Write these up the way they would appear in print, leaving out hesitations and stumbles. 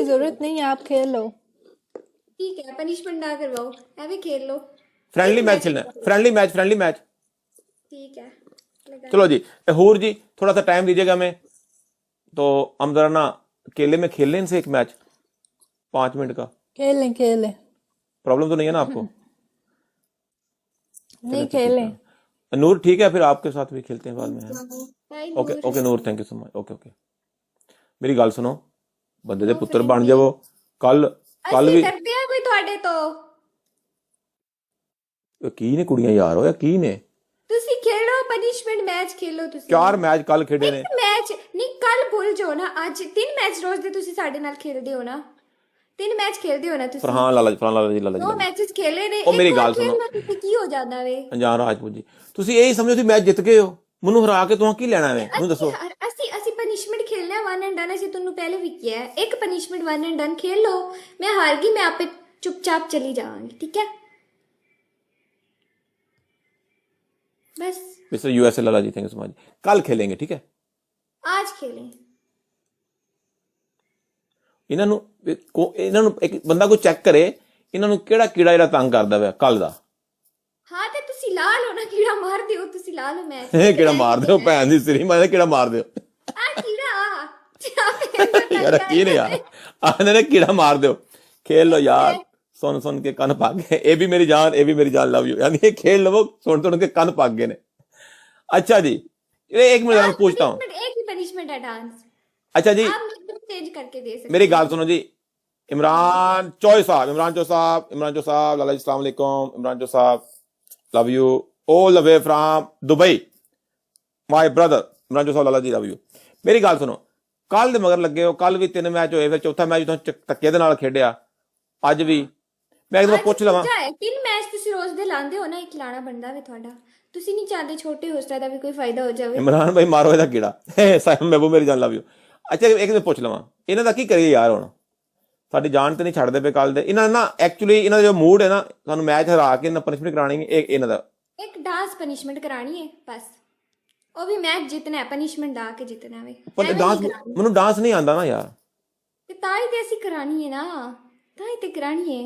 की जरूरत नहीं है, आप खेल लो। ठीक है, पनिशमेंट ना करवाओ, ऐवे खेल लो। फ्रेंडली एक मैच मैच खेलना है, खेलो। Friendly match. ठीक है, लगा चलो जी, हूर जी थोड़ा सा टाइम दीजिएगा हमें, तो हम जरा ना केले में खेल लें इनसे एक मैच 5 मिनट का। खेलें खेलें। प्रॉब्लम तो नहीं है ना आपको? नहीं चलें तो ठीक खेलें। है। नूर ठीक है, फिर आपके साथ भी खेलते हैं बाद में, है? Bye okay Noor. Okay Noor, thank you so much. Okay okay, मेरी गल सुनो, बंदे दे नो पुत्र बन फ्रेंडली जावो। कल कल ਅਸੀਂ भी ਡਰਦੇ ਆ ਕੋਈ ਤੁਹਾਡੇ ਤੋਂ। की ने कुड़ियां यार हो या की ने ਤੁਸੀਂ ਖੇਲੋ ਪਨਿਸ਼ਮੈਂਟ ਮੈਚ ਖੇਲੋ ਤੁਸੀਂ। 4 मैच कल खेडे ने। ਇੱਕ ਮੈਚ ਨਹੀਂ, ਕੱਲ ਭੁੱਲ ਜਾਓ ਨਾ, ਅੱਜ 3 ਮੈਚ ਰੋਜ਼ ਦੇ ਤੁਸੀਂ ਸਾਡੇ ਨਾਲ ਖੇਲਦੇ ਹੋ ਨਾ, 3 ਮੈਚ ਖੇਲਦੇ ਹੋ ਨਾ ਤੁਸੀਂ। फरहान लाला जी, लाला जी। 2 ਮੈਚਸ ਖੇਲੇ ਨੇ, ਉਹ ਮੇਰੀ ਇੱਕ ਹੋਰ ਗੱਲ ਸੁਣੋ। ਖੇਲਣਾ ਤੁਸੀਂ, ਕੀ ਹੋ ਜਾਂਦਾ ਵੇ। अनजान राजपूत जी, ਤੁਸੀਂ ਇਹੀ ਸਮਝੋ ਤੁਸੀਂ ਮੈਚ ਜਿੱਤ ਗਏ ਹੋ, ਮੈਨੂੰ ਹਰਾ ਕੇ ਤੁਸੀਂ ਕੀ ਲੈਣਾ ਹੈ, ਮੈਨੂੰ ਦੱਸੋ। ਅਸੀਂ ਪਨਿਸ਼ਮੈਂਟ ਖੇਲਣਾ ਹੈ 1 ਐਂਡ ਡਨ। ਅਸੀਂ ਤੁਹਾਨੂੰ ਪਹਿਲੇ ਵੀ ਕਿਹਾ ਹੈ, ਇੱਕ ਪਨਿਸ਼ਮੈਂਟ 1 ਐਂਡ ਡਨ ਖੇਲ ਲਓ। ਮੈਂ ਹਾਰ ਗਈ, ਮੈਂ ਆਪੇ ਚੁੱਪਚਾਪ ਚਲੀ ਜਾਵਾਂਗੀ, ਠੀਕ ਹੈ बस। Mister USA Lala ji, thank you so much. कल खेलेंगे, ठीक है? आज खेलें। ਇਹਨਾਂ ਨੂੰ ਇੱਕ ਬੰਦਾ ਕੋਈ ਚੈੱਕ ਕਰੇ, ਇਹਨਾਂ ਨੂੰ ਕਿਹੜਾ ਕੀੜਾ ਜਿਹੜਾ ਤੰਗ ਕਰਦਾ ਵਾ ਕੱਲ ਦਾ। ਹਾਂ ਤੇ ਤੁਸੀਂ ਲਾ ਲਓ ਨਾ, ਕੀੜਾ ਮਾਰ ਦਿਓ, ਤੁਸੀਂ ਲਾ ਲਓ ਮੈਚ। ਇਹ ਕਿਹੜਾ ਮਾਰ ਦਿਓ, ਭੈਣ ਦੀ ਸਿਰੀ ਮਾਰੇ ਕਿਹੜਾ ਮਾਰ ਦਿਓ। ਆ ਕੀੜਾ ਯਾਰ ਕੀ ਨੇ ਯਾਰ, ਆਨੇ ਨੇ ਕੀੜਾ ਮਾਰ ਦਿਓ। खेल लो यार, सुन सुन के कन पक गए। ये भी मेरी जान, लव यू। यानी ये खेल लो, सुन के कन पक गए ने। अच्छा जी, एक मिनट मैं पूछता हूँ। एक ही पनिशमेंट है डांस। अच्छा जी, आप एकदम चेंज करके दे सकते। मेरी गाल सुनो जी। इमरान चौई साहब, लाला जी अस्सलाम वालेकुम। इमरान चौई साहब, love you all the way from Dubai, my brother. Imran Chaui साहब, लाला जी लव यू। मेरी गाल सुनो, कल दे मगर लगे हो, कल भी 3 मैच होए, फिर चौथा मैच तुम धक्के दे नाल खेडिया, ਅੱਜ ਵੀ। ਮੈਂ ਇੱਕ ਵਾਰ ਪੁੱਛ ਲਵਾਂ, 3 ਮੈਚ ਤੁਸੀਂ ਰੋਜ਼ ਦੇ ਲਾਉਂਦੇ ਹੋ ਨਾ, ਇੱਕ ਲਾਣਾ ਬਣਦਾ ਵੇ ਤੁਹਾਡਾ। ਤੁਸੀਂ ਨਹੀਂ ਚਾਹਦੇ ਛੋਟੇ ਹੋਸਟਾਂ ਦਾ ਵੀ ਕੋਈ ਫਾਇਦਾ ਹੋ ਜਾਵੇ। ਇਮਰਾਨ ਭਾਈ ਮਾਰੋ ਇਹਦਾ ਕੀੜਾ। ਸਾਹਿਬ ਮਹਿਬੂਬ ਮੇਰੀ ਜਾਨ ਲਵ ਯੂ। ਅੱਛਾ ਇੱਕ ਵਾਰ ਪੁੱਛ ਲਵਾਂ, ਇਹਨਾਂ ਦਾ ਕੀ ਕਰੀਏ ਯਾਰ ਹੁਣ? ਸਾਡੀ ਜਾਨ ਤੇ ਨਹੀਂ ਛੱਡਦੇ ਪਏ ਕੱਲ ਦੇ। ਇਹਨਾਂ ਨਾ ਐਕਚੁਅਲੀ ਇਹਨਾਂ ਦਾ ਜੋ ਮੂਡ ਹੈ ਨਾ, ਸਾਨੂੰ ਮੈਚ ਹਰਾ ਕੇ ਇਹਨਾਂ ਪਨਿਸ਼ਮੈਂਟ ਕਰਾਣੀ ਹੈ। ਇਹਨਾਂ ਦਾ ਇੱਕ ਡਾਂਸ ਪਨਿਸ਼ਮੈਂਟ ਕਰਾਣੀ ਹੈ ਬਸ, ਉਹ ਵੀ ਮੈਚ ਜਿੱਤਣਾ ਹੈ, ਪਨਿਸ਼ਮੈਂਟ ਆ ਕੇ ਜਿੱਤਣਾ ਵੇ। ਪਰ ਡਾਂਸ ਮੈਨੂੰ ਡਾਂਸ ਨਹੀਂ ਆਉਂਦਾ ਨਾ ਯਾਰ। ਤੇ ਤਾਂ ਹੀ ਤੇ ਅਸੀਂ ਕਰਾਣੀ ਹੈ ਨਾ, ਤਾਂ ਹੀ ਤੇ ਕਰਾਣੀ ਹੈ।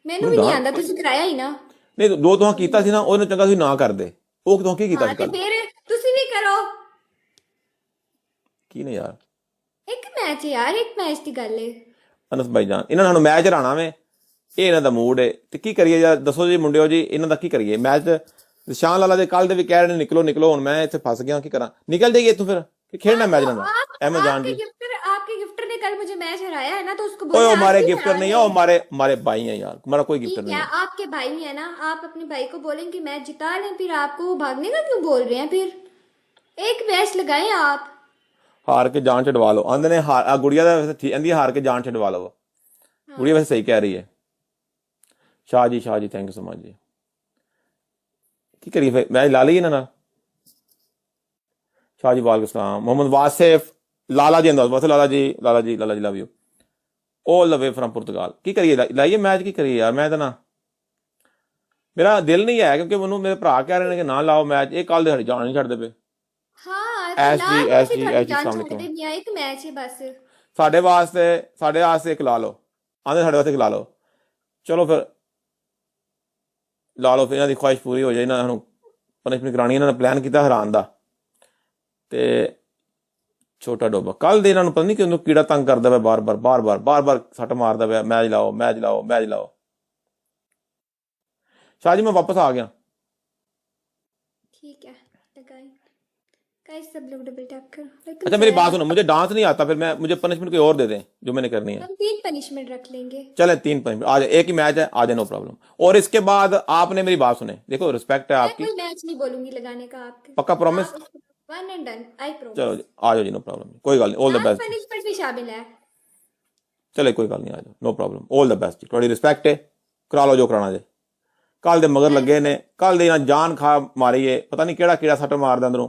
ਮੈਨੂੰ ਵੀ ਨਹੀਂ ਆਉਂਦਾ, ਤੁਸੀਂ ਕਰਾਇਆ ਹੀ ਨਾ। ਨਹੀਂ ਦੋ ਤੋਂ ਕੀਤਾ ਸੀ ਨਾ, ਉਹਨੂੰ ਚੰਗਾ ਤੁਸੀਂ ਨਾ ਕਰਦੇ। ਉਹ ਕਿਦੋਂ ਕੀ ਕੀਤਾ ਸੀ ਤੇ ਫਿਰ ਤੁਸੀਂ ਵੀ ਕਰੋ। ਕੀ ਨੇ ਯਾਰ, ਇੱਕ ਮੈਚ ਯਾਰ, ਇੱਕ ਮੈਚ ਦੀ ਗੱਲ ਹੈ। ਅਨਸ ਭਾਈ ਜਾਨ, ਇਹਨਾਂ ਨੂੰ ਮੈਚ ਹਰਾਣਾ ਵੇ, ਇਹ ਇਹਨਾਂ ਦਾ ਮੂਡ ਹੈ। ਤੇ ਕੀ ਕਰੀਏ ਯਾਰ, ਦੱਸੋ ਜੀ ਮੁੰਡਿਓ ਜੀ, ਇਹਨਾਂ ਦਾ ਕੀ ਕਰੀਏ? ਮੈਚ ਨਿਸ਼ਾਨ ਲਾਲਾ ਦੇ ਕੱਲ ਦੇ ਵੀ ਕਹਿ ਰਹੇ ਨੇ ਨਿਕਲੋ। ਹੁਣ ਮੈਂ ਇੱਥੇ ਫਸ ਗਿਆ, ਕੀ ਕਰਾਂ? ਨਿਕਲ ਜਾਈਏ ਇੱਥੋਂ ਫਿਰ, कि खेलना मैच ना। अहमद जान जी, आपके गिफ्टर ने कल मुझे मैच हराया है ना, तो उसको बोलो हमारे गिफ्टर नहीं है, हमारे भाई हैं यार, हमारा कोई गिफ्टर नहीं है। आपके भाई है ना, आप अपने भाई को बोलेंगे मैच जिता लें, फिर आपको वो भागने का क्यों बोल रहे हैं? फिर एक मैच लगाएं आप। हार के जान छडवा लो आंदे ने। गुड़िया दा वैसे ठीक आंदी, हार के जान छडवा लो। गुड़िया वैसे सही कह रही है। Shah ji thank you so much जी। की करिए फिर, मैच ला ली इन्हां नाल। शाह जी वालेकुम सलाम। मोहम्मद वासिफ, लाला जी अंदाज, Lala ji love you all the way from Portugal. की करिए, लाइए मैच, की करिए यार? मैं तो ना, मेरा दिल नहीं है, क्योंकि मैनू मेरे भरा कह रहे हैं कि ना लाओ मैच। ये कल दे जान नहीं छड्डदे पे। एक मैच है बस साडे वास्ते एक ला लो, आंदे साडे वास्ते एक ला लो। चलो फिर ला लो, फिर इन्हां दी ख्वाहिश पूरी हो जाए। इन्हां नूं पनिशमेंट करानी, इन्हां ने प्लान कीता हरान दा। ते छोटा डोबा कल दे इन्हां नूं पता नहीं क्यों कीड़ा तंग करदा वा, बार बार सट मारदा वा, मैच लाओ। शाह जी मैं वापस आ गया। ठीक है, गाइस सब लोग डबल टैप करो। अच्छा मेरी बात सुनो, मुझे डांस नहीं आता, फिर मुझे पनिशमेंट कोई और दे दें जो मैंने करनी है। हम 3 पनिशमेंट रख लेंगे। चले 3 पनिशमेंट आ जाए, एक ही मैच है, आ जाए, नो प्रॉब्लम। और इसके बाद आपने मेरी बात सुने, देखो रिस्पेक्ट है आपकी, कोई मैच नहीं बोलूंगी लगाने का आपके, पक्का promise. 1 and done, I promise. चलो जी आ जाओ जी, नो प्रॉब्लम, कोई गल नहीं, ऑल द बेस्ट। पनिशमेंट भी शामिल है। चले कोई गल नहीं, आ जाओ, no problem, all the best जी। थोड़ी रिस्पेक्ट है, करा लो जो कराना जे। कल दे मगर लगे ने, कल दे जान खा मारी है, पता नहीं केड़ा कीड़ा सट मारदा अंदरों।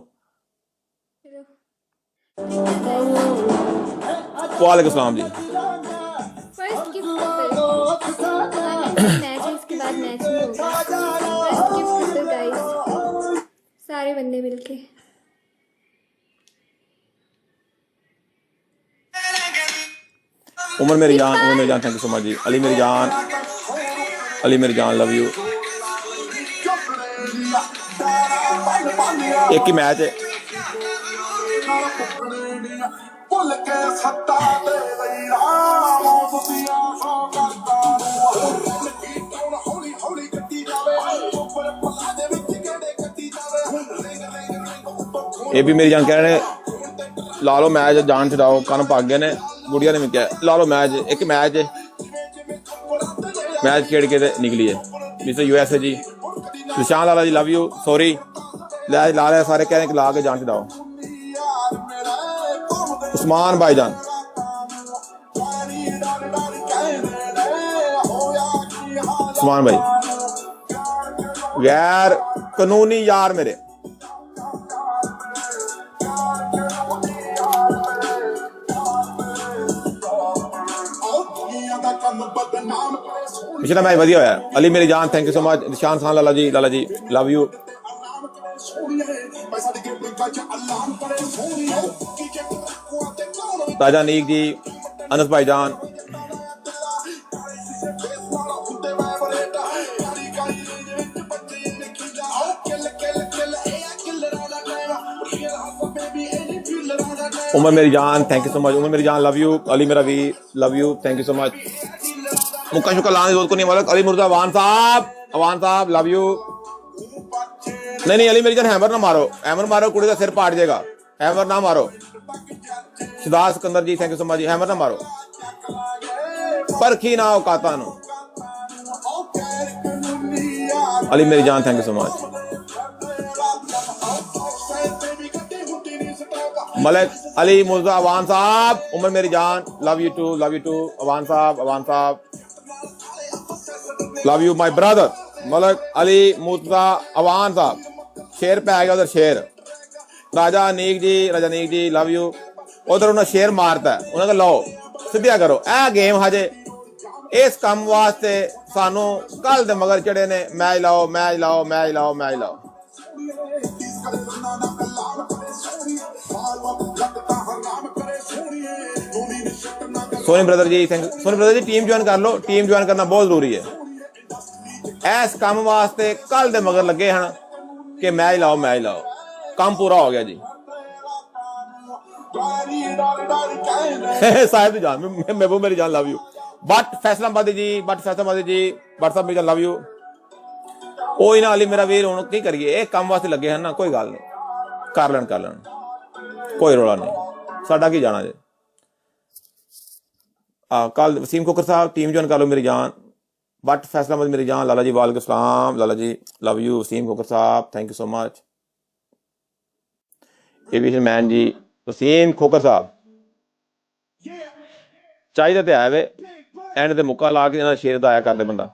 वालेकुम सलाम जी। फर्स्ट गिफ्ट मैच है, इसके बाद मैच नहीं होगा। फर्स्ट गिफ्ट गाइस, सारे बंदे मिलके। उमर मेरी जान थैंक यू सो मच जी। अली मेरी जान लव यू। एक ही मैच है। ये भी मेरी जान कह रहे हैं ला लो मैच जान छड़ाओ कन भाग गए ने गुड़िया ने भी क्या ला लो मैच एक मैच खेड़ के निकली है मिस्टर यूएसए जी। निशान लाला जी लव यू सॉरी ला रहे सारे कह रहे हैं कि ला के जान छड़ाओ। उस्मान भाईजान उस्मान भाई गैर कानूनी यार मेरे पिछला मैच वधिया होया। अली मेरी जान thank you so much. Nishan Khan Lala ji love you. ताजा नीक जी अनस भाईजान उमर मेरी जान thank you so much. Umar मेरी जान लव यू। अली मेरा वी love you thank you so much. मुक्का शुक्का लाने दोस्त को नहीं मालूम। अली मुर्जा अवान साहब लव यू। नहीं अली मेरी जान हैमर ना मारो कुड़ी का सिर पाट जाएगा। हैमर ना मारो। Siddharth Sikandar ji thank you so much जी। हैमर ना मारो परखी ना औकाता नु। अली मेरी जान thank you so much. Malik Ali Murja Awan साहब उमर मेरी जान लव यू टू अवान साहब love you my brother Malik Ali Murja Awan साहब शेर पे आ गया उधर शेर राजा नीक जी लव यू। उधर उन्हें शेर मारता है उन्हें लो सीधा करो ए गेम हजे इस काम वास्ते सानू कल दे मगर चढ़े ने मैच लाओ। Soni brother ji thank you. Soni brother ji team join कर लो। टीम ज्वाइन करना बहुत जरूरी है। इस काम वास्ते कल दे मगर लगे हैं कि मैच लाओ काम पूरा हो गया जी। साहिब दी जान महबूब मेरी जान लव यू। बट फैसलाबादी जी व्हाट्सएप मेरी जान लव यू। कोई ना अली मेरा वीर हुण की करिए एक काम वास्ते लगे हैं ना कोई गल नहीं कर लेन कोई रौला नहीं साडा की जाना जे। कल वसीम खोकर साहब टीम ज्वाइन कर लो मेरी जान। बट फैसलाबाद मेरी जान लाला जी वालेकुम सलाम लाला जी लव यू। वसीम खोकर साहब thank you so much. Aviation man जी वसीम खोकर साहब चाहिए तो है वे एंड ते मुक्का ला के शेर दा आया कर दे बंदा।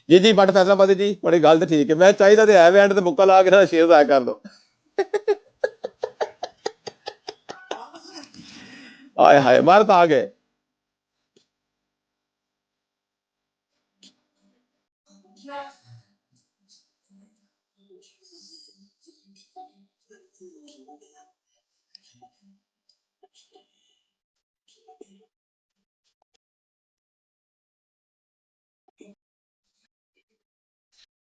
जी बट फैसलाबादी जी बड़ी गल तो ठीक है मैं चाहिए तो है वे एंड ते मुक्का ला के शेर दा आया कर दो। आए हाय मार तो आ गए।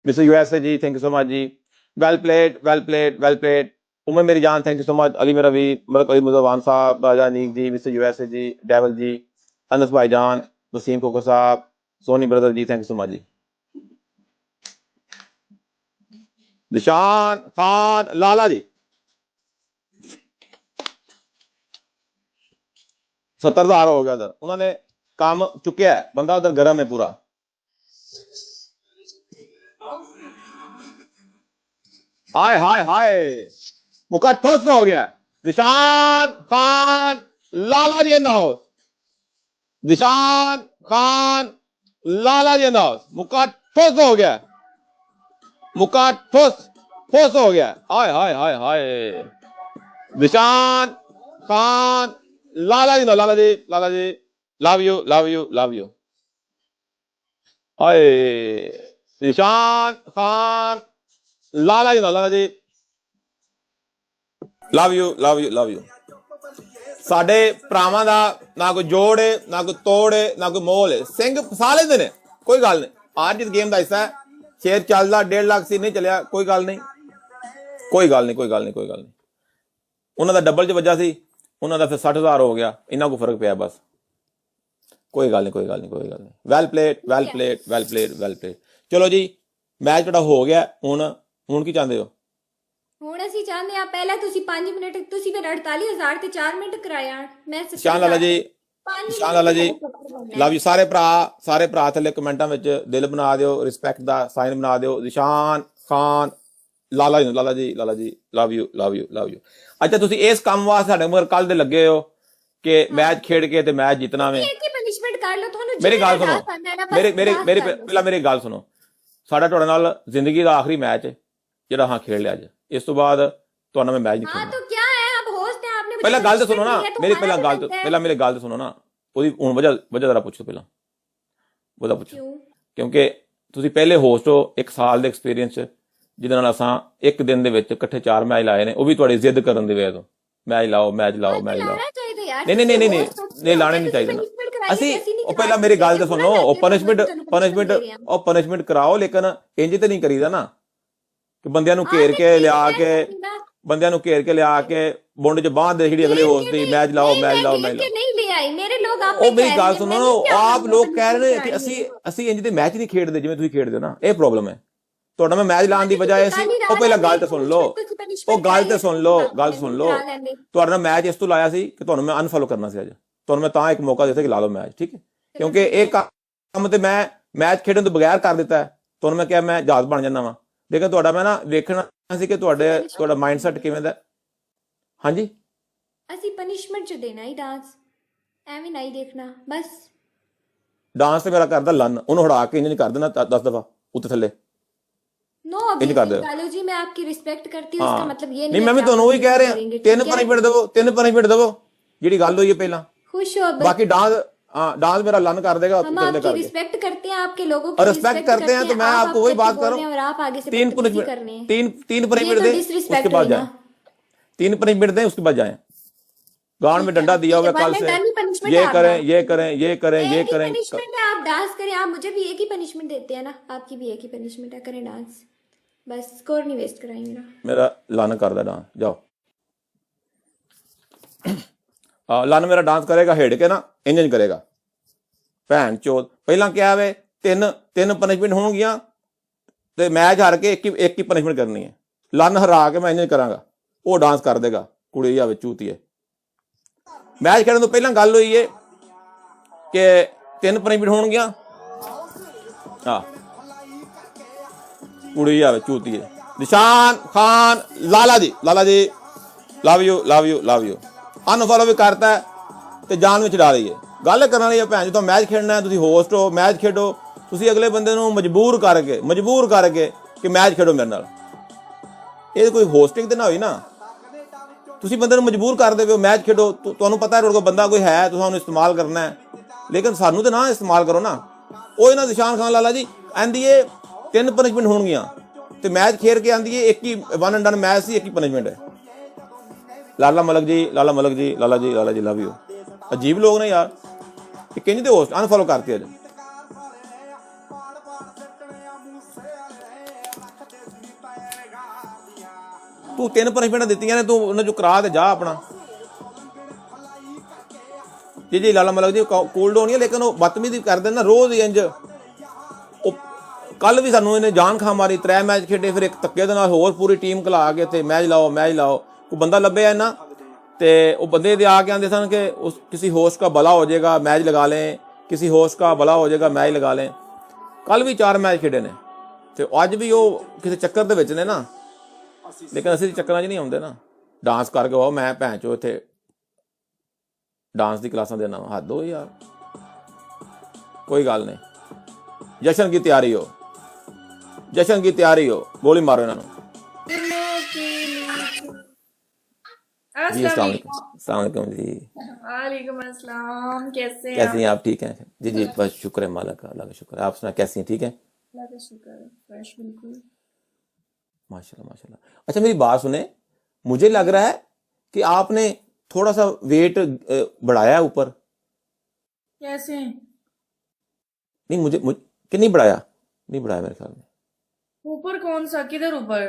Mister USA ji thank you so much जी। Well played. उमर मेरी जान thank you so much. Ali मेरा वी मलिक अली मुजवान साहब Raja Neek ji mister USA ji devil ji Anas भाईजान वसीम खोकर साहब Sony brother ji thank you so much जी। निशान खान लाला जी 70,000 हो गया उधर उन्होंने काम चुकिया है बंदा उधर गर्म है पूरा। हाय मुका ठोस हो गया। निशान खान लाला जी इन हाउस। निशान खान लाला जी इन हाउस। मुका ठोस हो गया। मुका ठोस हो गया। Hi Nishan Khan Lala ji love you. Hi Nishan Khan Lala ji love you love you love you. ਸਾਡੇ ਭਰਾਵਾਂ ਦਾ ਨਾ ਕੋਈ ਜੋੜ ਹੈ, ਨਾ ਕੋਈ ਤੋੜ ਹੈ, ਨਾ ਕੋਈ ਮੋਲ ਹੈ। ਸਿੰਘ ਫਸਾ ਲੈਂਦੇ ਨੇ, ਕੋਈ ਗੱਲ ਨਹੀਂ। ਅੱਜ ਇਸ ਗੇਮ ਦਾ ਹਿੱਸਾ ਹੈ। ਸ਼ੇਰ ਚੱਲਦਾ 1.5 ਲੱਖ ਸੀ, ਨਹੀਂ ਚੱਲਿਆ, ਕੋਈ ਗੱਲ ਨਹੀਂ, ਕੋਈ ਗੱਲ ਨਹੀਂ, ਕੋਈ ਗੱਲ ਨਹੀਂ, ਕੋਈ ਗੱਲ ਨਹੀਂ। ਉਹਨਾਂ ਦਾ ਡਬਲ 'ਚ ਵੱਜਾ ਸੀ, ਉਹਨਾਂ ਦਾ ਫਿਰ 60,000 ਹੋ ਗਿਆ, ਇੰਨਾ ਕੋ ਫਰਕ ਪਿਆ ਬਸ। ਕੋਈ ਗੱਲ ਨਹੀਂ, ਕੋਈ ਗੱਲ ਨਹੀਂ, ਕੋਈ ਗੱਲ ਨਹੀਂ। Well played, well played, well played, well played. ਚਲੋ ਜੀ, ਮੈਚ ਤੁਹਾਡਾ ਹੋ ਗਿਆ। ਹੁਣ ਕੀ ਚਾਹੁੰਦੇ ਹੋ? ਹੁਣ ਅਸੀਂ ਚਾਹੁੰਦੇ ਆ ਪਹਿਲਾਂ ਤੁਸੀਂ 5 ਮਿੰਟ, ਤੁਸੀਂ ਫਿਰ 48,000 ਤੇ 4 ਮਿੰਟ ਕਰਾਇਆ। ਮੈਂ ਸ਼ਾਨ ਲਾਲਾ ਜੀ, ਸ਼ਾਨ ਲਾਲਾ ਜੀ, ਲਵ ਯੂ। ਸਾਰੇ ਭਰਾ ਥੱਲੇ ਕਮੈਂਟਾਂ ਵਿੱਚ ਦਿਲ ਬਣਾ ਦਿਓ, ਰਿਸਪੈਕਟ ਦਾ ਸਾਈਨ ਬਣਾ ਦਿਓ। ਨਿਸ਼ਾਨ ਖਾਨ ਲਾਲਾ ji, Lala ji, Lala ji, love you love you love you. ਅੱਛਾ, ਤੁਸੀਂ ਇਸ ਕੰਮ ਵਾਸਤੇ ਸਾਡੇ ਮਗਰ ਕੱਲ ਦੇ ਲੱਗੇ ਹੋ ਕਿ ਮੈਚ ਖੇਡ ਕੇ ਤੇ ਮੈਚ ਜਿੱਤਣਾ ਵੇ। ਪਨਿਸ਼ਮੈਂਟ ਕਰ ਲਓ ਤੁਹਾਨੂੰ। ਮੇਰੀ ਗੱਲ ਸੁਣੋ, ਪਹਿਲਾਂ ਮੇਰੀ ਗੱਲ ਸੁਣੋ। ਸਾਡਾ ਤੁਹਾਡੇ ਨਾਲ ਜ਼ਿੰਦਗੀ ਦਾ ਆਖਰੀ ਮੈਚ ਹੈ ਜਿਹੜਾ ਹਾਂ ਖੇਡ ਲਿਆ ਅੱਜ। ਇਸ ਤੋਂ ਬਾਅਦ ਤੁਹਾਨੂੰ ਮੈਂ ਮੈਚ ਨਹੀਂ हाँ ਖੇਡਣਾ। तो क्या है, आप होस्ट हैं, आपने ਪਹਿਲਾਂ ਗੱਲ ਤਾਂ ਸੁਣੋ ਨਾ तो ਮੇਰੀ, हमारा ਪਹਿਲਾਂ ਗੱਲ गलत है। ਪਹਿਲਾਂ ਮੇਰੀ ਗੱਲ ਤਾਂ ਸੁਣੋ ਨਾ। ਉਹਦੀ ਹੁਣ ਵਜ੍ਹਾ ਜ਼ਰਾ ਪੁੱਛੋ, ਪਹਿਲਾਂ ਉਹਦਾ ਪੁੱਛੋ। क्यों? ਕਿਉਂਕਿ ਤੁਸੀਂ ਪਹਿਲੇ ਹੋਸਟ ਹੋ 1 ਸਾਲ ਦੇ ਐਕਸਪੀਰੀਅੰਸ ਚ, ਜਿਹਦੇ ਨਾਲ ਅਸਾਂ ਇੱਕ ਦਿਨ ਦੇ ਵਿੱਚ ਇਕੱਠੇ 4 ਮੈਚ ਲਾਏ ਨੇ, ਉਹ ਵੀ ਤੁਹਾਡੀ ਜ਼ਿੱਦ ਕਰਨ ਦੀ ਵਜ੍ਹਾ ਤੋਂ। ਮੈਚ ਲਾਓ, ਮੈਚ ਲਾਓ, ਮੈਚ ਲਾਓ। लाना चाहिए था यार। ਨਹੀਂ ਨਹੀਂ ਨਹੀਂ ਨਹੀਂ ਨਹੀਂ, ਨਹੀਂ ਲਾਣੇ ਨਹੀਂ ਚਾਹੀਦੇ ਨਾ। ਅਸੀਂ ਉਹ ਪਹਿਲਾਂ ਮੇਰੀ ਗੱਲ ਤਾਂ ਸੁਣੋ। ਉਹ ਪਨਿਸ਼ਮੈਂਟ ਕਰਾਓ, ਲੇਕਿਨ ਇੰਜ ਤੇ ਨਹੀਂ ਕਰੀਦਾ ਨਾ ਕਿ ਬੰਦਿਆਂ ਨੂੰ ਘੇਰ ਕੇ ਲਿਆ ਕੇ ਬੁੰਡ 'ਚ ਬਾਂਹ ਦੇ ਜਿਹੜੀ ਅਗਲੇ ਹੋਸਟ ਦੀ ਮੈਚ ਲਾਓ, ਮੈਚ ਲਾਓ, ਮੈਚ ਲਾਓ। नहीं ले आई मेरे लोग। आप ਉਹ ਮੇਰੀ ਗੱਲ ਸੁਣੋ। ਆਪ ਲੋਕ ਕਹਿ ਰਹੇ ਨੇ ਕਿ ਅਸੀਂ ਇੰਜ ਦੇ ਮੈਚ ਨਹੀਂ ਖੇਡਦੇ ਜਿਵੇਂ ਤੁਸੀਂ ਖੇਡਦੇ ਹੋ ਨਾ। ਇਹ ਪ੍ਰੋਬਲਮ ਹੈ ਤੁਹਾਡਾ। ਮੈਂ ਮੈਚ ਲਾਉਣ ਦੀ ਬਜਾਏ ਸੀ। ਉਹ ਪਹਿਲਾਂ ਗੱਲ ਤਾਂ ਸੁਣ ਲਓ, ਉਹ ਗੱਲ ਤਾਂ ਸੁਣ ਲਓ, ਗੱਲ ਸੁਣ ਲਓ। ਤੁਹਾਡਾ ਨਾਲ ਮੈਚ ਇਸ ਤੋਂ ਲਾਇਆ ਸੀ ਕਿ ਤੁਹਾਨੂੰ ਮੈਂ ਅਨਫੋਲੋ ਕਰਨਾ ਸੀ ਅੱਜ। ਤੁਹਾਨੂੰ ਮੈਂ ਤਾਂ ਇੱਕ ਮੌਕਾ ਦਿੱਤਾ ਕਿ ਲਾ ਲਓ ਮੈਚ, ਠੀਕ ਹੈ? ਕਿਉਂਕਿ ਇਹ ਕੰਮ ਤੇ ਮੈਂ ਮੈਚ ਖੇਡਣ ਤੋਂ ਬਗੈਰ ਕਰ ਦਿੱਤਾ ਹੈ। ਤੁਹਾਨੂੰ ਮੈਂ ਕਿਹਾ ਮੈਂ ਜਹਾਜ਼ ਬਣ ਜਾਂਦਾ ਵਾਂ, ਲੇਕਿਨ ਤੁਹਾਡਾ ਮੈਂ ਨਾ ਵੇਖਣਾ ਸੀ ਕਿ ਤੁਹਾਡਾ ਮਾਈਂਡਸੈਟ ਕਿਵੇਂ ਦਾ। ਹਾਂਜੀ, ਅਸੀਂ ਪਨਿਸ਼ਮੈਂਟ ਚ ਦੇਣਾ ਹੀ ਡਾਂਸ, ਐਵੇਂ ਨਹੀਂ ਦੇਖਣਾ ਬਸ। ਡਾਂਸ ਤੇ ਮੇਰਾ ਕਰਦਾ ਲੰਨ, ਉਹਨੂੰ ਹੜਾ ਕੇ ਇੰਜ ਕਰ ਦੇਣਾ 10 ਦਫਾ ਉੱਤੇ ਥੱਲੇ। नो ਇੰਜ ਕਰ ਦਿਓ। कालू जी, मैं आपकी रिस्पेक्ट करती हूँ, इसका मतलब ये ਨਹੀਂ, है ਮੈਂ ਵੀ कि ਤੁਹਾਨੂੰ आप ਉਹੀ ਕਹਿ ਰਿਹਾ। करेंगे, 3 ठीक है? ਪਨਿਸ਼ਮੈਂਟ ਦੇਵੋ ਜਿਹੜੀ ਗੱਲ ਹੋਈ ਹੈ ਪਹਿਲਾਂ। खुश हो बस। ਬਾਕੀ ਡਾਂਸ ਮੇਰਾ ਲੰਨ ਕਰ ਦੇਗਾ हम ਥੱਲੇ आपकी ਕਰਕੇ। रिस्पेक्ट करते हैं, आपके लोगों की रिस्पेक्ट करते हैं तो मैं आप आपको वही बात कर रहा हूँ। और आप आगे से 3 बदतमीजी कर रहे हैं। पनिशमेंट तीन पनिशमेंट ये तो दें, disrespect उसके बाद हुई जाए। ना। 3 पनिशमेंट दें, उसके बाद जाए। गांड में डंडा दिया हुआ है कल से, punishment ये है करें, आपका। ये करें, ये करें, ये एक ही करें। punishment है, आप डांस करें। आप मुझे भी एक ही पनिशमेंट देते हैं ना, आपकी भी एक ही पनिशमेंट है, करें डांस बस। स्कोर नहीं वेस्ट कराएं मेरा लन कर दे डांस, जाओ। लन मेरा डांस करेगा हेड के ना, इंज करेगा ਭੈਣ ਚੋਦ। ਪਹਿਲਾਂ ਕਿਹਾ ਵੇ 3 ਪਨਿਸ਼ਮੈਂਟ ਹੋਣਗੀਆਂ ਤੇ ਮੈਚ ਹਾਰ ਕੇ ਇੱਕ ਹੀ ਪਨਿਸ਼ਮੈਂਟ ਕਰਨੀ ਹੈ। ਲਨ ਹਰਾ ਕੇ ਮੈਂ ਇੰਜ ਕਰਾਂਗਾ, ਉਹ ਡਾਂਸ ਕਰ ਦੇਗਾ। ਕੁੜੀ ਆਵੇ ਚੂਤੀਏ। ਮੈਚ ਖੇਡਣ ਤੋਂ ਪਹਿਲਾਂ ਗੱਲ ਹੋਈ ਏ ਕਿ 3 ਪਨਿਸ਼ਮੈਂਟ ਹੋਣਗੀਆਂ। ਕੁੜੀ ਆਵੇ ਚੂਤੀਏ। ਨਿਸ਼ਾਨ ਖਾਨ ਲਾਲਾ ji, Lala ji, love you love you love you. Unfollow ਵੀ ਕਰਤਾ ਤੇ ਜਾਨ ਵਿੱਚ ਡਾਲ ਦਈਏ। ਗੱਲ ਕਰਨ ਵਾਲੀ ਹੈ ਭੈਣ, ਜਦੋਂ ਮੈਚ ਖੇਡਣਾ ਤੁਸੀਂ ਹੋਸਟ ਹੋ, ਮੈਚ ਖੇਡੋ। ਤੁਸੀਂ ਅਗਲੇ ਬੰਦੇ ਨੂੰ ਮਜਬੂਰ ਕਰਕੇ ਕਿ ਮੈਚ ਖੇਡੋ ਮੇਰੇ ਨਾਲ। ਇਹ ਕੋਈ ਹੋਸਟਿੰਗ ਤੇ ਨਾ ਹੋਈ ਨਾ। ਤੁਸੀਂ ਬੰਦੇ ਨੂੰ ਮਜਬੂਰ ਕਰ ਦੇਵੇ ਮੈਚ ਖੇਡੋ। ਤੁਹਾਨੂੰ ਪਤਾ ਹੈ ਤੁਹਾਡੇ ਕੋਲ ਬੰਦਾ ਕੋਈ ਹੈ, ਤੁਸੀਂ ਉਹਨੂੰ ਇਸਤੇਮਾਲ ਕਰਨਾ ਹੈ, ਲੇਕਿਨ ਸਾਨੂੰ ਤੇ ਨਾ ਇਸਤੇਮਾਲ ਕਰੋ ਨਾ। ਉਹ ਇਹਨਾਂ ਨਿਸ਼ਾਨ ਖਾਨ ਲਾਲਾ ਜੀ ਆਂਦੀ ਏ 3 ਪਨਿਸ਼ਮੈਂਟ ਹੋਣਗੀਆਂ ਤੇ ਮੈਚ ਖੇਡ ਕੇ ਆਂਦੀ ਏ ਇੱਕ ਹੀ 1 ਐਂਡ ਡਨ ਮੈਚ ਸੀ, ਇੱਕ ਹੀ ਪਨਿਸ਼ਮੈਂਟ ਹੈ। ਲਾਲਾ ਮਲਕ ਜੀ, ਲਾਲਾ ਮਲਕ ਜੀ, ਲਾਲਾ ਜੀ, ਲਾਲਾ ਜੀ, ਲਵ ਯੂ। ਅਜੀਬ ਲੋਕ ਨੇ ਯਾਰ। ਇਹ ਕਿੰਜ ਦੇ ਹੋਸਟ ਅਨਫੋਲੋ ਕਰਤੇ ਅੱਜ। ਤੂੰ 3 ਪਨਿਸ਼ਮੈਂਟਾਂ ਦਿੱਤੀਆਂ ਨੇ, ਤੂੰ ਉਹਨਾਂ ਚੋਂ ਕਰਾ ਤੇ ਜਾ ਆਪਣਾ। ਜੀ ਲਾਲਾ ਮਲਕ ਜੀ ਕੋਲਡ ਹੋਣੀ ਹੈ, ਲੇਕਿਨ ਉਹ ਬਦਤਮੀਜ਼ੀ ਕਰਦੇ ਨਾ ਰੋਜ਼ ਹੀ ਇੰਜ। ਉਹ ਕੱਲ ਵੀ ਸਾਨੂੰ ਇਹਨੇ ਜਾਨ ਖਾ ਮਾਰੀ। 3 ਮੈਚ ਖੇਡੇ, ਫਿਰ ਇੱਕ ਧੱਕੇ ਦੇ ਨਾਲ ਹੋਰ ਪੂਰੀ ਟੀਮ ਘਲਾ ਕੇ ਤੇ ਮੈਚ ਲਾਓ, ਮੈਚ ਲਾਓ। ਕੋਈ ਬੰਦਾ ਲੱਭਿਆ ਨਾ ਤੇ ਉਹ ਬੰਦੇ ਦੇ ਆ ਕੇ ਆਂਦੇ ਸਨ ਕਿ ਉਸ ਕਿਸੇ ਹੋਸਟ का भला हो जाएगा, मैच लगा लें, किसी होस्ट का भला हो जाएगा, मैच लगा लें। ਕੱਲ ਵੀ 4 ਮੈਚ ਖੇਡੇ ਨੇ ਤੇ ਅੱਜ ਵੀ ਉਹ ਕਿਸੇ ਚੱਕਰ ਦੇ ਵਿੱਚ ਨੇ ਨਾ, ਲੇਕਿਨ ਅਸੀਂ ਚੱਕਰਾਂ 'ਚ ਨਹੀਂ ਆਉਂਦੇ ਨਾ। ਡਾਂਸ ਕਰਕੇ ਉਹ ਮੈਂ ਭੈਣ ਚੋ ਇੱਥੇ ਡਾਂਸ ਦੀ ਕਲਾਸਾਂ ਦੇਣਾ, ਹੱਦ ਹੋ ਯਾਰ। ਕੋਈ ਗੱਲ ਨਹੀਂ, ਜਸ਼ਨ ਕੀ ਤਿਆਰੀ ਹੋ, ਜਸ਼ਨ ਕੀ ਤਿਆਰੀ ਹੋ। ਗੋਲੀ ਮਾਰੋ ਇਹਨਾਂ ਨੂੰ। अस्सलाम वालेकुम जी। वालेकुम अस्सलाम। कैसे हैं आप? ठीक हैं जी? जी बस शुक्र है मालिक का, अल्लाह का शुक्र है। आप सुना कैसी हैं? ठीक है, अल्लाह का शुक्र है, फ्रेश बिल्कुल। माशाल्लाह माशाल्लाह। अच्छा मेरी बात सुने, मुझे लग रहा है कि आपने थोड़ा सा वेट बढ़ाया है ऊपर। कैसे? नहीं मुझे कि नहीं बढ़ाया, नहीं बढ़ाया मेरे ख्याल में। ऊपर कौन सा? किधर ऊपर?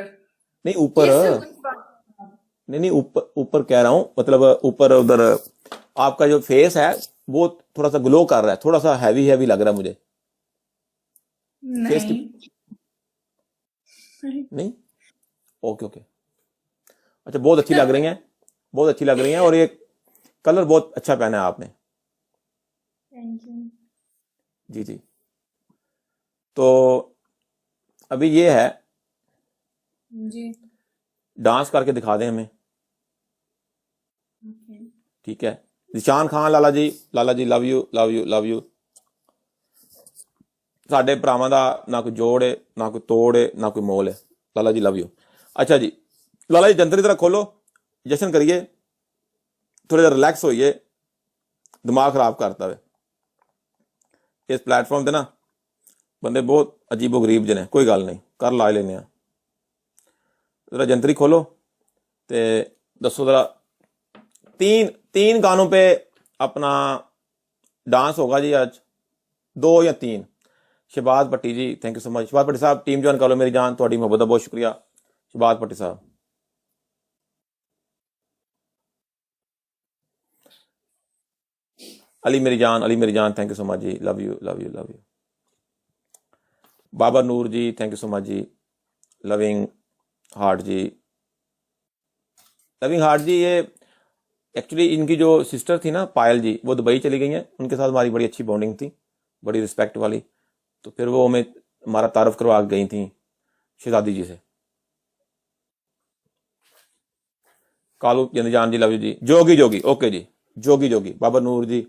नहीं ऊपर, किस नहीं ऊपर ऊपर कह रहा हूँ, मतलब ऊपर उधर आपका जो फेस है वो थोड़ा सा ग्लो कर रहा है, थोड़ा सा हैवी हैवी लग रहा है मुझे फेस की। नहीं, ओके ओके, अच्छा बहुत अच्छी लग रही हैं, बहुत अच्छी लग रही हैं, और ये कलर बहुत अच्छा पहना है आपने। थैंक यू जी जी। तो अभी ये है, जी। डांस करके दिखा दें हमें, ओके। ठीक है। Nishan Khan Lala ji, Lala ji love you love you love you. साडे भरावां दा ना कोई जोड़ है, ना कोई तोड़ है, ना कोई मोल है। लाला जी लव यू। अच्छा जी, लाला जी जंतरी तरह खोलो, जश्न करिए, थोड़ा जिहा रिलैक्स होइए, दिमाग खराब करता है इस प्लेटफॉर्म पे ना, बंदे बहुत अजीबो गरीब जने। कोई गल नहीं, कर ला लेने, जरा जंतरी खोलो ते दसो जरा, तीन तीन गानों पे अपना डांस होगा जी आज, 2 या 3। Shahbaz Bhatti ji thank you so much. Shahbaz Bhatti साहब टीम ज्वाइन कर लो मेरी जान, थोड़ी मोहब्बत का बहुत शुक्रिया शहबाज भट्टी साहब। अली मेरी जान, अली मेरी जान थैंक यू सो मच जी, love you love you love you. Baba Noor ji thank you so much जी, लविंग हार्ट जी, लविंग हार्ट जी। ये एक्चुअली इनकी जो सिस्टर थी ना पायल जी, वो दुबई चली गई हैं, उनके साथ हमारी बड़ी अच्छी बॉन्डिंग थी, बड़ी रिस्पेक्ट वाली। तो फिर वो हमें हमारा तारुफ करवा गई थी शहजादी जी से। कालू जान जी लव यू जी। जोगी जोगी ओके जी, जोगी जोगी बाबा नूर जी।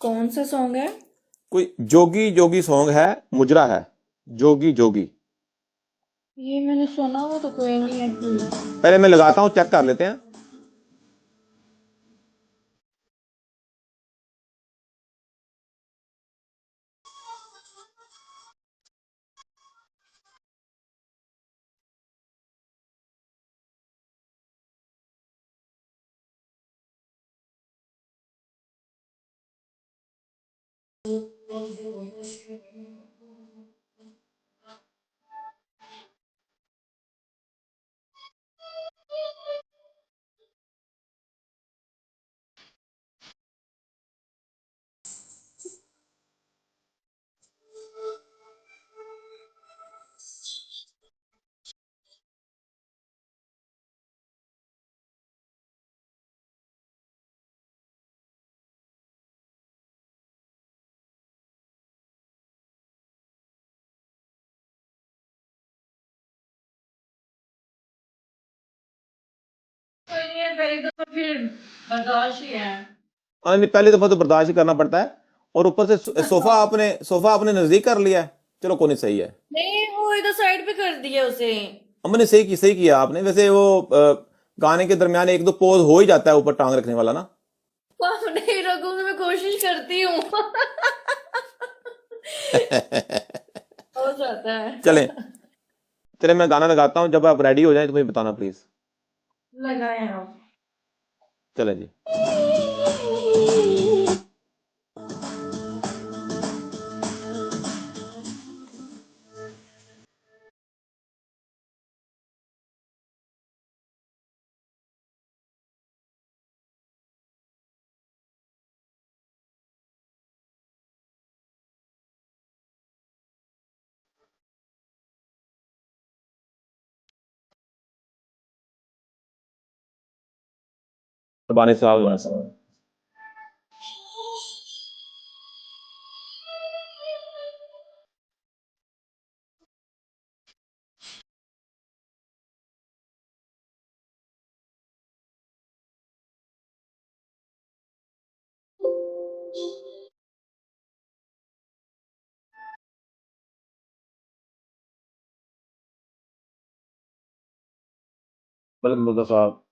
कौन सा सॉन्ग है? कोई जोगी जोगी सॉन्ग है, मुजरा है, जोगी जोगी। ये मैंने सुना हो तो कोई नहीं है। पहले मैं लगाता हूँ, चेक कर लेते हैं। कोई नहीं है, पहली दफा फिर बर्दाश्त ही है। हाँ, नहीं, पहली दफा तो बर्दाश्त ही करना पड़ता है, और ऊपर से सोफा आपने नजदीक कर लिया है। चलो कोई नहीं, सही है। नहीं, वो इधर साइड पे कर दिया उसे। हमने सही किया आपने। वैसे वो गाने के दरमियान एक दो पोज हो ही जाता है ऊपर टांग रखने वाला ना। अब नहीं रखूं तो मैं कोशिश करती हूँ। हो जाता है। चले चले, मैं गाना लगाता हूँ, जब आप रेडी हो जाए तो मुझे बताना प्लीज। लगाए आप। चले जी। रबानी साहब, मलिक मुर्तजा साहब,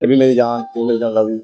कभी मेरी जान, कभी मेरी जान, लव यू।